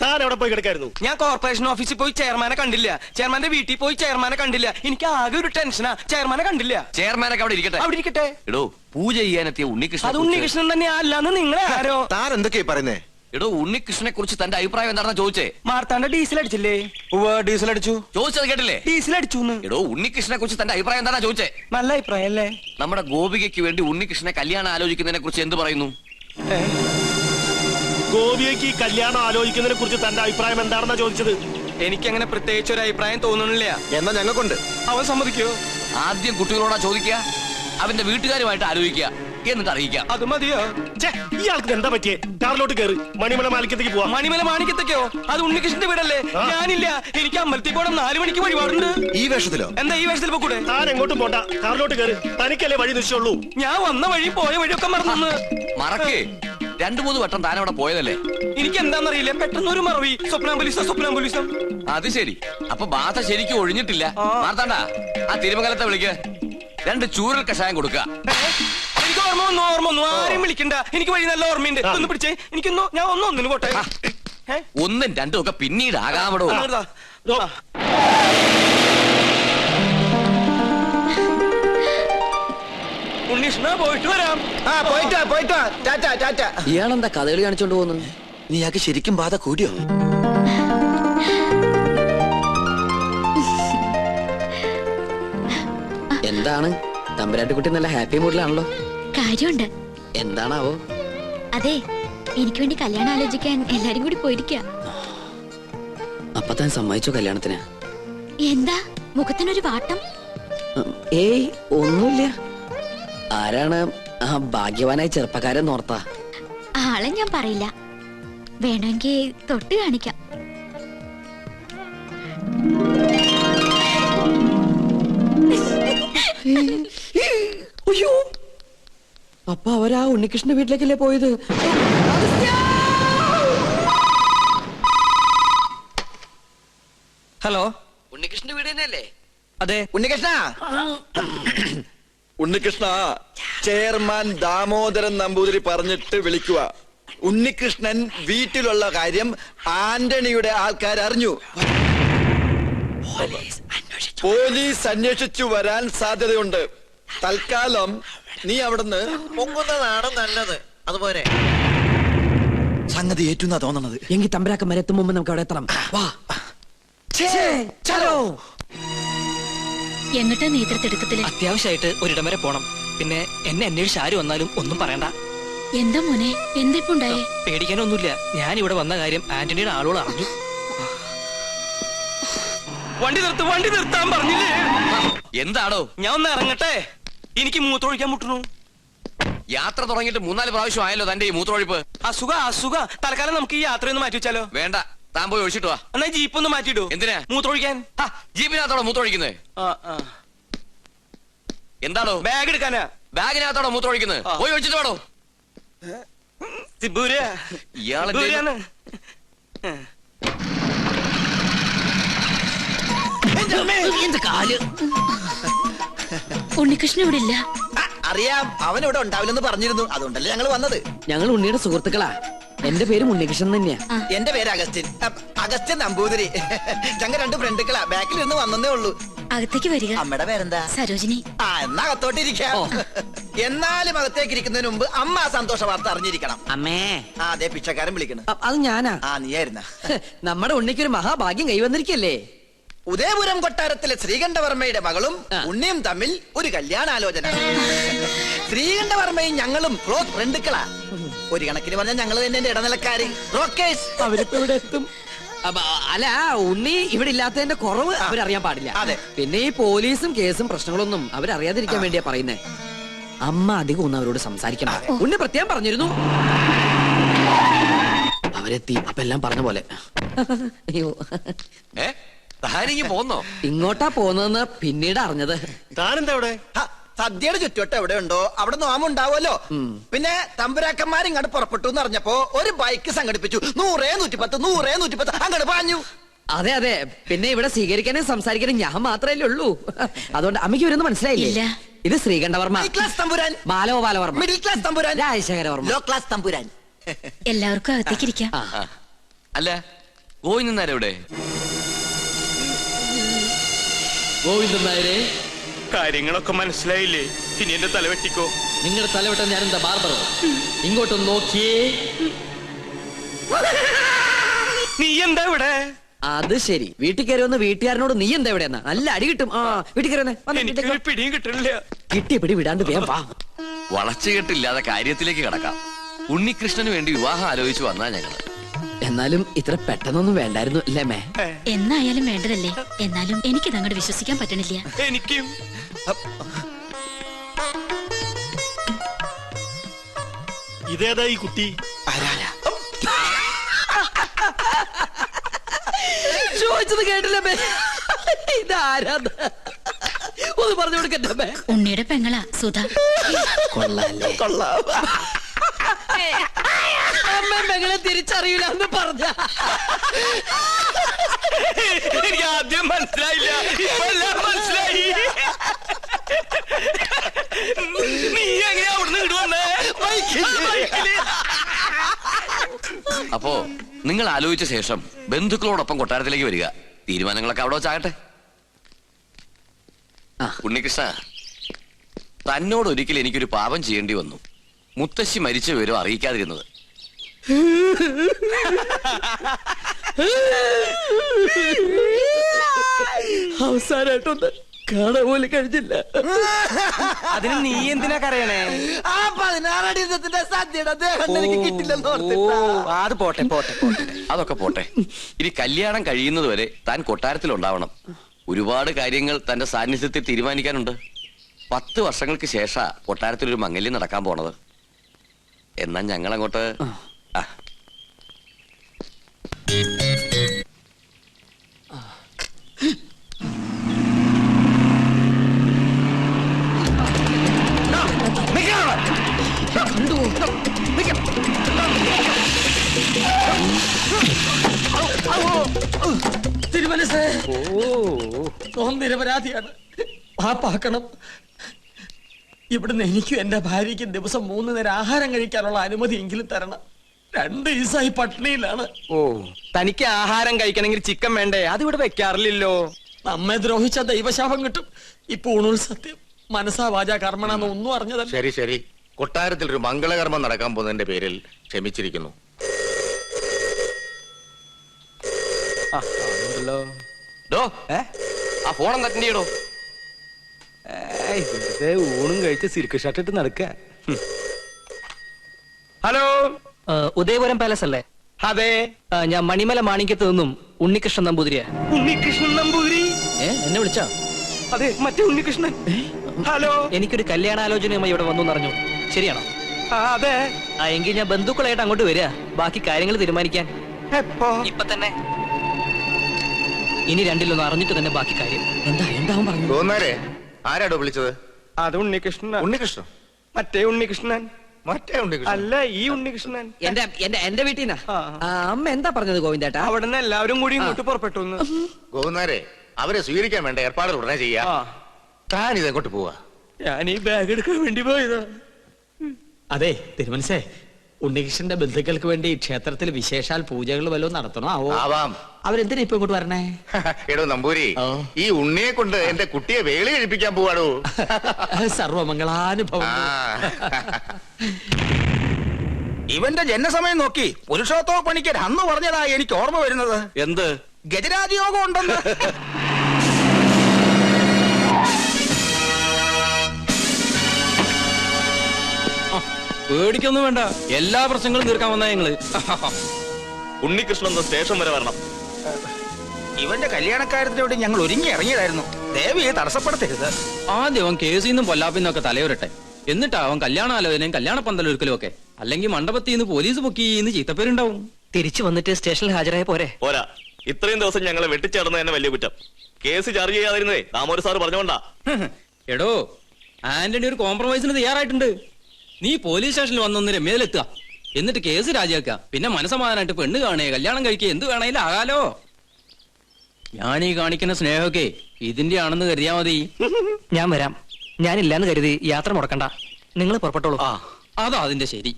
താൻ എവിടെ പോയി കിടക്കായിരുന്നു? ഞാൻ കോർപ്പറേഷൻ ഓഫീസിൽ പോയി ചെയർമാനെ കണ്ടില്ല, ചെയർമാന്റെ വീട്ടിൽ പോയി ചെയർമാനെ കണ്ടില്ല. എനിക്ക് ആകെ ഒരു ടെൻഷനാ, ചെയർമാനെ കണ്ടില്ല. ചെയർമാനൊക്കെ അവിടെ ഇരിക്കട്ടെ, അവിടെ ഇരിക്കട്ടെ. എടോ പൂജ ചെയ്യാനെത്തിയ ഉണ്ണികൃഷ്ണൻ, അത് ഉണ്ണികൃഷ്ണൻ തന്നെ അല്ലാന്ന് നിങ്ങളെ ആരോ. താൻ എന്തൊക്കെയാ പറയുന്നേ? എടോ ഉണ്ണികൃഷ്ണനെ കുറിച്ച് തന്റെ അഭിപ്രായം എന്താണെന്ന് ചോദിച്ചേ. മാർത്താണ്ട ഡീസൽ അടിച്ചില്ലേ? ഡീസൽ അടിച്ചു. ചോദിച്ചത് കേട്ടില്ലേ? ഡീസൽ അടിച്ചു. എടോ ഉണ്ണികൃഷ്ണനെ കുറിച്ച് തന്റെ അഭിപ്രായം എന്താ ചോദിച്ചേ. നല്ല അഭിപ്രായം അല്ലേ? നമ്മുടെ ഗോപികയ്ക്ക് വേണ്ടി ഉണ്ണികൃഷ്ണനെ കല്യാണം ആലോചിക്കുന്നതിനെ കുറിച്ച് എന്ത് പറയുന്നു? ഗോപിയയ്ക്ക് കല്യാണം ആലോചിക്കുന്നതിനെ കുറിച്ച് തന്റെ അഭിപ്രായം എന്താണെന്നാ ചോദിച്ചത്. എനിക്കങ്ങനെ പ്രത്യേകിച്ച് ഒരു അഭിപ്രായം തോന്നുന്നില്ല. എന്നാ ഞങ്ങൾക്കുണ്ട്. അവൻ സമ്മതിക്കോ? ആദ്യം കുട്ടികളോടാ ചോദിക്കുക, അവന്റെ വീട്ടുകാരുമായിട്ട് ആലോചിക്കുക, എന്നിട്ട് അറിയിക്കാം. അത് മതിയോ? ഇയാൾക്ക് എന്താ പറ്റിയേ? കാറിലോട്ട് കയറി മണിമല മാണിക്കത്തേക്ക് പോവാം. മണിമല മാണിക്കത്തേക്കോ? അത് ഉണ്ണികൃഷ്ണന്റെ വീടല്ലേ? ഞാനില്ല, എനിക്ക് അമ്പലത്തിൽ പോകണം, 4 മണിക്ക് വഴിപാടുണ്ട്. ഈ വേഷത്തിലോ? എന്താ ഈ വേഷത്തിൽ പോകൂടെ? താൻ എങ്ങോട്ടും പോണ്ട, കാറിലോട്ട് കയറി. തനിക്കല്ലേ വഴി നിശ്ചയുള്ളൂ. ഞാൻ വന്ന വഴി പോയ വഴിയൊക്കെ മറന്നു. മറക്കേ, 2-3 വട്ടം താൻ അവിടെ പോയതല്ലേ? എനിക്ക് എന്താണെന്നറിയില്ല, പെട്ടെന്ന് ഒരു മറവി. സ്വപ്നാംബുലിസം. അത് ശരി, അപ്പൊ ബാധ ശരിക്കും ഒഴിഞ്ഞിട്ടില്ല. മാർത്താണ്ട, ആ തിരുമംഗലത്തെ വിളിക്ക്, 2 ചൂരൽ കഷായം കൊടുക്ക. എനിക്ക് ഓർമ്മ വന്നു. ആരെയും വിളിക്കണ്ട, എനിക്ക് വഴി നല്ല ഓർമ്മയുണ്ട്. ഒന്ന് പിടിച്ചേ, എനിക്കൊന്നു, ഞാൻ ഒന്നിന് പോട്ടെ. 1ഉം 2ഉം ഒക്കെ പിന്നീട് ആകാമടോ. ഉണ്ണീഷ്ണ, പോയിട്ട് വരാം. പോയിട്ട് ടാറ്റ. ഇയാളെന്താ കഥകളി കാണിച്ചോണ്ട് പോകുന്നു? നീയാൾക്ക് ശരിക്കും ബാധ കൂടിയോ? എന്താണ് തമ്പുരാട്ടിക്കുട്ടി നല്ല ഹാപ്പി മൂഡിലാണല്ലോ? കാര്യമുണ്ട്. എന്താണാവോ? അതെ, എനിക്ക് വേണ്ടി കല്യാണം ആലോചിക്കാൻ എല്ലാരും കൂടി പോയിരിക്കുക. അപ്പൊ താൻ സമ്മതിച്ചോ കല്യാണത്തിന്? എന്താ മുഖത്തിനൊരു വാട്ടം? ഏയ് ഒന്നുമില്ല. ആരാണ് ആ ഭാഗ്യവാനായ ചെറുപ്പക്കാരൻ ഓർത്താ? ആളെ ഞാൻ പറയില്ല, വേണമെങ്കിൽ തൊട്ട് കാണിക്കാം. അയ്യോ, അപ്പൊ അവരാ ഉണ്ണികൃഷ്ണന്റെ വീട്ടിലേക്കല്ലേ പോയത്? ഹലോ, ഉണ്ണികൃഷ്ണന്റെ വീട് തന്നെയല്ലേ? അതെ. ഉണ്ണികൃഷ്ണ, ചെയർമാൻ ദാമോദരൻ നമ്പൂതിരി പറഞ്ഞിട്ട് വിളിക്കുക. ഉണ്ണികൃഷ്ണൻ വീട്ടിലുള്ള കാര്യം ആന്റണിയുടെ ആൾക്കാർ അറിഞ്ഞു. പോലീസ് അന്വേഷിച്ചു വരാൻ സാധ്യതയുണ്ട്. തൽക്കാലം നീ അവിടുന്ന് പൊങ്ങുന്നതാണ് നല്ലത്. അതുപോലെ സംഗതി ഏറ്റുന്നാ തോന്നണത്. എങ്കിൽ തമ്പരാക്കന്മാരെ എത്തും മുമ്പ് നമുക്ക് അവിടെ എത്തണം. വാ. എങ്ങട്ടാ നേതൃത്വത്തില്? അത്യാവശ്യമായിട്ട് ഒരിടം വരെ പോണം. പിന്നെ എന്നെ അന്വേഷിച്ച് ആര് വന്നാലും ഒന്നും പറയണ്ട. എന്താ മോനെ, എന്തിപ്പുണ്ടായേ? പേടിക്കാനൊന്നുമില്ല, ഞാൻ ഇവിടെ വന്ന കാര്യം ആന്റണിയുടെ ആളുകൾ അറിഞ്ഞു. വണ്ടി നിർത്താൻ പറഞ്ഞില്ലേ? എന്താണോ? ഞാൻ ഒന്ന് ഇറങ്ങട്ടെ, എനിക്ക് മൂത്രമൊഴിക്കാൻ മുട്ടുന്നു. യാത്ര തുടങ്ങിയിട്ട് 3-4 പ്രാവശ്യം ആയല്ലോ തന്റെ ഈ മൂത്രമൊഴിപ്പ്. അസുഖ. തൽക്കാലം നമുക്ക് ഈ യാത്രയൊന്ന് മാറ്റി വെച്ചാലോ? വേണ്ട, താൻ പോയി ഒഴിച്ചിട്ട് വാ. എന്നാ ജീപ്പ് ഒന്ന് മാറ്റിയിടൂ. എന്തിനാ? മൂത്രമൊഴിക്കാൻ. ജീപ്പിനകത്തോടെ മൂത്രമൊഴിക്കുന്നത്? എന്താണോ? ബാഗ് എടുക്കാനാ. ബാഗിനകത്തോടെ മൂത്രമൊഴിക്കുന്നത്? പോയി ഒഴിച്ചിട്ട് വേണോ? ഇയാളെ ഉണ്ണികൃഷ്ണൻ ഇവിടെ ഇല്ല. അറിയാം, അവനിവിടെ ഉണ്ടാവില്ലെന്ന് പറഞ്ഞിരുന്നു. അതുകൊണ്ടല്ലേ ഞങ്ങൾ വന്നത്. ഞങ്ങൾ ഉണ്ണിയുടെ സുഹൃത്തുക്കളാ. എന്റെ പേര് ഉണ്ണികൃഷ്ണൻ തന്നെയാ. എന്റെ പേര് അഗസ്റ്റിൻ നമ്പൂതിരി. ഞങ്ങൾ 2 ഫ്രണ്ടുക്കളാ. ബാക്കിൽ നിന്ന് വന്നേ ഉള്ളൂ. അകത്തേക്ക് വരിക. അമ്മയുടെ പേരെന്താ? സരോജിനി. എന്നാ അകത്തോട്ടിരിക്കാം. എന്നാലും അകത്തേക്ക് ഇരിക്കുന്നതിന് മുമ്പ് അമ്മ ആ സന്തോഷ വാർത്ത അറിഞ്ഞിരിക്കണം. അമ്മേ. അതെ, പിച്ചക്കാരൻ വിളിക്കണം. അത് ഞാനാ. നീയായിരുന്ന. നമ്മുടെ ഉണ്ണിക്കൊരു മഹാഭാഗ്യം കൈവന്നിരിക്കല്ലേ? ഉദയപുരം കൊട്ടാരത്തിലെ ശ്രീകണ്ഠവർമ്മയുടെ മകളും ഉണ്ണിയും തമ്മിൽ ഒരു കല്യാണാലോചന. ശ്രീകണ്ഠവർമ്മയും ഞങ്ങളും ക്ലോസ് ഫ്രണ്ടുക്കളാ. ഒരു കണക്കിന് പറഞ്ഞാൽ ഞങ്ങൾ തന്നെ എന്റെ ഇടനിലക്കാര്. അവരിപ്പോ ഇവിടെ എത്തും. അല്ല, ഉണ്ണി ഇവിടെ ഇല്ലാത്തതിന്റെ കുറവ് അവരറിയാൻ പാടില്ല. അതെ. പിന്നെ ഈ പോലീസും കേസും പ്രശ്നങ്ങളൊന്നും അവരറിയാതിരിക്കാൻ വേണ്ടിയാ പറയുന്നേ. അമ്മ അധികം ഒന്നും അവരോട് സംസാരിക്കണം. ഉണ്ണി പ്രത്യേകം പറഞ്ഞിരുന്നു. അവരെത്തി. അപ്പൊ എല്ലാം പറഞ്ഞ പോലെ. അയ്യോ, പോന്നോ? ഇങ്ങോട്ടാ പോന്നെന്ന് പിന്നീട് അറിഞ്ഞത്. താനെന്താ ഇവിടെ? സദ്യയുടെ ചുറ്റുവട്ടം എവിടെ ഉണ്ടോ അവിടെ നോമുണ്ടാവുമല്ലോ. പിന്നെ തമ്പുരാക്കന്മാർ ഇങ്ങോട്ട് പുറപ്പെട്ടു എന്ന് അറിഞ്ഞപ്പോ ഒരു ബൈക്ക് സംഘടിപ്പിച്ചു. 100-110 അങ്ങോട്ട് പാഞ്ഞു. അതെ. പിന്നെ ഇവിടെ സ്വീകരിക്കാനും സംസാരിക്കാനും ഞാൻ മാത്രമല്ലേ ഉള്ളൂ. അതുകൊണ്ട് അമ്മയ്ക്ക് ഇവരൊന്നും മനസ്സിലായില്ലേ? ഇത് ശ്രീകണ്ഠവർമ്മ, ക്ലാസ് തമ്പുരാൻ. ബാലഗോപാലവർമ്മ, മിഡിൽ ക്ലാസ് തമ്പുരാൻ. രാജശേഖരവർമ്മ, ലോ ക്ലാസ് തമ്പുരാൻ. എല്ലാവർക്കും അകത്തേക്ക് ഇരിക്കാം. അല്ല ഗോവിന്ദൻ നായർ എവിടെ? ഗോവിന്ദൻ നായരെ, കാര്യങ്ങളൊക്കെ മനസ്സിലായില്ലേ? ഇനി എന്റെ തല വെട്ടിക്കോ. നിങ്ങളുടെ തലവട്ടം ഞാൻ എന്താ ബാർബറോ? ഇങ്ങോട്ടൊന്ന് നോക്കിയേ. നീ എന്താ ഇവിടെ? അത് ശരി, വീട്ടിൽ കയറി വന്ന് വീട്ടുകാരനോട് നീ എന്താ എവിടെയെന്നാ? നല്ല അടി കിട്ടും. ആ വീട്ടിൽ കയറി എനിക്കൊരു പിടിയും കിട്ടണില്ല. കിട്ടിയ പിടി വിടാണ്ട് വേഗം വാ. വളച്ചുകെട്ടില്ലാതെ കാര്യത്തിലേക്ക് കടക്കാം. ഉണ്ണികൃഷ്ണന് വേണ്ടി വിവാഹം ആലോചിച്ചു വന്നാ ഞങ്ങള്. എന്നാലും ഇത്ര പെട്ടെന്നൊന്നും വേണ്ടായിരുന്നു അല്ലേ മേ? എന്നായാലും വേണ്ടതല്ലേ. എന്നാലും എനിക്കിത് അങ്ങോട്ട് വിശ്വസിക്കാൻ പറ്റണില്ല. എനിക്കും. ഇതേതാ ഈ കുട്ടി? ചോദിച്ചത് കേട്ടില്ല മേ. ഇതാരാ? ഒന്ന് പറഞ്ഞു കൊടുക്കട്ടെ മേ. ഉണ്ണിയുടെ പെങ്ങളാ സുധ. കൊള്ളാല്ലേ? അമ്മ പെങ്ങളെ തിരിച്ചറിയില്ല എന്ന് പറഞ്ഞ. എനിക്ക് ആദ്യം മനസ്സിലായില്ല, ഇപ്പൊ എല്ലാം മനസ്സിലായി. നീ എങ്ങനെയാ അവിടുന്ന് ഇടുവന്നേ? അപ്പോ നിങ്ങൾ ആലോചിച്ച ശേഷം ബന്ധുക്കളോടൊപ്പം കൊട്ടാരത്തിലേക്ക് വരിക. തീരുമാനങ്ങളൊക്കെ അവിടെ വെച്ചാകട്ടെ. ഉണ്ണികൃഷ്ണ, തന്നോട് ഒരിക്കൽ എനിക്കൊരു പാപം ചെയ്യേണ്ടി വന്നു. മുത്തശ്ശി മരിച്ച വിവരം അറിയിക്കാതിരുന്നത്. അവസാനായിട്ടൊന്ന് കാണാൻ പോലും കഴിഞ്ഞില്ല. അതിന് നീ എന്തിനാ കരയണേ? ആ 16 അടി ദിവസത്തിന്റെ സദ്യയുടെ ദേഹം എനിക്ക് കിട്ടില്ലെന്ന് ഓർത്തിട്ടാ. അത് പോട്ടെ പോട്ടെ പോട്ടെ. അതൊക്കെ പോട്ടെ. ഇനി കല്യാണം കഴിയുന്നത് വരെ താൻ കൊട്ടാരത്തിൽ ഉണ്ടാവണം. ഒരുപാട് കാര്യങ്ങൾ തന്റെ സാന്നിധ്യത്തിൽ തീരുമാനിക്കാനുണ്ട്. 10 വർഷങ്ങൾക്ക് ശേഷ കൊട്ടാരത്തിൽ ഒരു മംഗല്യം നടക്കാൻ പോണത്. എന്നാ ഞങ്ങളങ്ങോട്ട്. തിരുമനസ് നിരപരാധിയാണ്. പാപ്പാക്കണം. ഇവിടുന്ന് എനിക്കും എന്റെ ഭാര്യയ്ക്കും ദിവസം 3 നേരം ആഹാരം കഴിക്കാനുള്ള അനുമതി എങ്കിലും തരണം. 2 ദിവസമായി പട്ടിണിയിലാണ്. ഓ, തനിക്ക് ആഹാരം കഴിക്കണമെങ്കിൽ ചിക്കൻ വേണ്ടേ? അതിവിടെ വെക്കാറില്ലല്ലോ. നമ്മെ ദ്രോഹിച്ച ദൈവശാപം കിട്ടും. ഇപ്പൊ ഊണുൽ സത്യം മനസ്സാ വാച കർമ്മണെന്ന് ഒന്നും അറിഞ്ഞതല്ല. ശരി ശരി, കൊട്ടാരത്തിൽ ഒരു മംഗളകർമ്മം നടക്കാൻ പോകുന്നതിന്റെ പേരിൽ ക്ഷമിച്ചിരിക്കുന്നു. ആ ഫോൺ തട്ടിയോ? ഊണും കഴിച്ച് സിൽക്ക് ഷർട്ട് ഇട്ട് നടക്ക. ഹലോ, ഉദയപുരം പാലസ് അല്ലേ? അതെ. ഞാൻ മണിമല മാണിക്യത്ത് നിന്നും ഉണ്ണികൃഷ്ണൻ നമ്പൂതിരിയാ. ഉണ്ണികൃഷ്ണൻ നമ്പൂതിരി? എന്നെ വിളിച്ചോ? അതെ, മറ്റേ ഉണ്ണികൃഷ്ണൻ. ഹലോ, എനിക്കൊരു കല്യാണാലോചനയുമായി ഇവിടെ വന്നു അറിഞ്ഞു. ശരിയാണോ? അതെ. എങ്കിൽ ഞാൻ ബന്ധുക്കളായിട്ട് അങ്ങോട്ട് വരിക, ബാക്കി കാര്യങ്ങൾ തീരുമാനിക്കാൻ. എപ്പോ? ഇപ്പൊ തന്നെ. ഇനി രണ്ടിലൊന്ന് അറിഞ്ഞിട്ട് തന്നെ ബാക്കി കാര്യം. എന്താവും പറഞ്ഞു? തോന്നാരെ ആരാടോ വിളിച്ചത്? അത് ഉണ്ണികൃഷ്ണൻ. ഉണ്ണികൃഷ്ണൻ? മറ്റേ ഉണ്ണികൃഷ്ണൻ മറ്റേ ഉണ്ണികൃഷ്ണൻ അല്ല, ഈ ഉണ്ണികൃഷ്ണൻ. എന്റെ വീട്ടിൽ അമ്മ എന്താ പറഞ്ഞത് ഗോവിന്ദേട്ടാ? അവിടെ നിന്ന് എല്ലാവരും കൂടി ഇങ്ങോട്ട് പുറപ്പെട്ടു. ഗോവുന്നാരെ, അവരെ സ്വീകരിക്കാൻ വേണ്ട ഏർപ്പാടുകൾ ഉടനെ ചെയ്യാ. താൻ ഇതെങ്ങോട്ട് പോവാ? ഞാൻ ഈ ബാഗ് എടുക്കാൻ വേണ്ടി പോയതാ. അതെ തിരുമനസേ, ഉണ്ണികൃഷ്ണന്റെ ബന്ധുക്കൾക്ക് വേണ്ടി ക്ഷേത്രത്തിൽ വിശേഷാൽ പൂജകൾ വല്ലതും നടത്തണോ ആവോ? ആവാം. അവരെന്തിനാ ഇപ്പൊ ഇങ്ങോട്ട് വരണേ? എടോ നമ്പൂരി, ഈ ഉണ്ണിയെ കൊണ്ട് എന്റെ കുട്ടിയെ വേളി കഴിപ്പിക്കാൻ പോവാടോ. സർവമംഗളാനുഭവം. ഇവന്റെ ജനസമയം നോക്കി പുരുഷോത്തമ പണിക്കർ അന്ന് പറഞ്ഞതാ എനിക്ക് ഓർമ്മ വരുന്നത്. എന്ത്? ഗജരാജയോഗം ഉണ്ടെന്ന്. പേടിക്കൊന്നും വേണ്ട, എല്ലാ പ്രശ്നങ്ങളും തീർക്കാൻ വന്നാ ഞങ്ങള്. ഉണ്ണികൃഷ്ണൻ സ്റ്റേഷൻ വരെ വരണം. ഇവന്റെ കല്യാണക്കാര്യത്തിനോട് ഞങ്ങൾ ഒരുങ്ങി ഇറങ്ങിയതായിരുന്നു. ദേവിയെ തടസ്സപ്പെടുത്തരുത്. ആദ്യം അവൻ കേസിൽ നിന്നും പൊല്ലാപ്പിന്നൊക്കെ തലയുരട്ടെ, എന്നിട്ട് അവൻ കല്യാണാലോചനയും കല്യാണ പന്തലൊരുക്കലും ഒക്കെ. അല്ലെങ്കിൽ മണ്ഡപത്തിൽ നിന്ന് പോലീസ് പൊക്കിന്ന് ചീത്തപ്പേരുണ്ടാവും. തിരിച്ചു വന്നിട്ട് സ്റ്റേഷനിൽ ഹാജരായ പോരെ? പോരാ, ഇത്രയും ദിവസം ഞങ്ങളെ വെട്ടിച്ചേർന്ന് തന്നെ വലിയ കുറ്റം. കേസ് ചാർജ് ചെയ്യാതിരുന്നേ ദാമോദര സാറ് പറഞ്ഞോണ്ടാ. എടോ, ആന്റണി ഒരു കോംപ്രമൈസിന് തയ്യാറായിട്ടുണ്ട്. നീ പോലീസ് സ്റ്റേഷനിൽ വന്നൊന്ന് രമ്യയിലെത്തുക, എന്നിട്ട് കേസ് രാജിവെക്കുക. പിന്നെ മനസമാധാനായിട്ട് പെണ്ണ് കാണേ, കല്യാണം കഴിക്കുക, എന്ത് വേണേലും ആകാലോ. ഞാൻ ഈ കാണിക്കുന്ന സ്നേഹമൊക്കെ ഇതിന്റെ ആണെന്ന് കരുതിയാ മതി. ഞാൻ വരാം. ഞാനില്ലാന്ന് കരുതി യാത്ര മുടക്കണ്ട. നിങ്ങൾ പുറപ്പെട്ടോളൂ. അതാ അതിന്റെ ശരി.